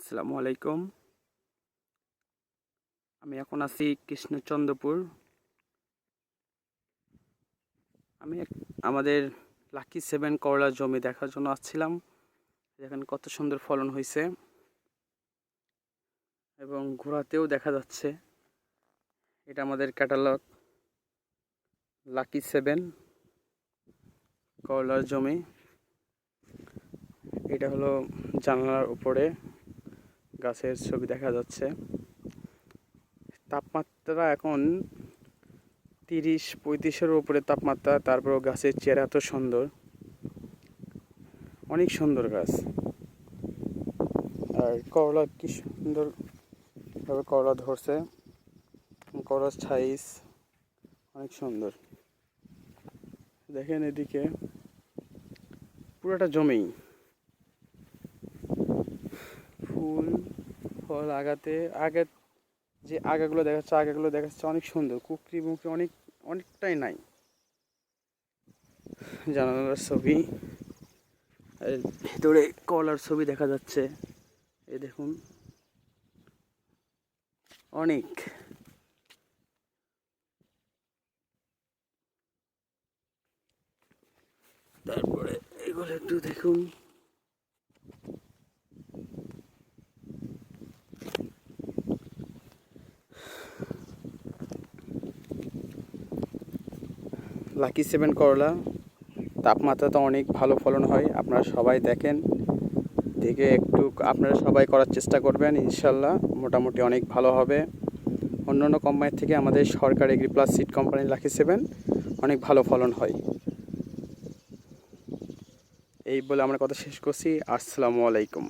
আসসালামু আলাইকুম। আমি এখন আছি কৃষ্ণচন্দ্রপুর। আমি আমাদের লাকি 7 করলা জমি দেখার জন্য আসছিলাম। দেখেন কত সুন্দর ফলন হয়েছে এবং ঘোরাতেও দেখা যাচ্ছে। এটা আমাদের ক্যাটালগ লাকি 7 করলার জমি। এটা হলো জানালার উপরে গাছের ছবি দেখা যাচ্ছে। তাপমাত্রা এখন 30-35-এর উপরে তাপমাত্রা। তারপরেও গাছের চেহারা এত সুন্দর, অনেক সুন্দর গাছ। আর করলা কি সুন্দরভাবে করলা ধরছে, করলার সাইজ অনেক সুন্দর। দেখেন এদিকে পুরোটা জমি ফুল ফল। আগে যে আগাগুলো দেখাচ্ছে অনেক সুন্দর, কুকরি মুখে অনেকটাই নাই। জানালার ছবি, ভেতরে কলার ছবি দেখা যাচ্ছে। এই দেখুন অনেক। তারপরে এগুলো একটু দেখুন। লাকি 7 করলা তাপমাত্রা তো অনেক ভালো ফলন হয়। আপনারা সবাই দেখেন, দেখে একটু আপনারা সবাই করার চেষ্টা করবেন। ইনশাল্লাহ মোটামুটি অনেক ভালো হবে। অন্যান্য কোম্পানির থেকে আমাদের সরকার এগ্রিপ্লাস সিড কোম্পানি লাকি 7 অনেক ভালো ফলন হয়। এই বলে আমরা কথা শেষ করছি। আসসালামু আলাইকুম।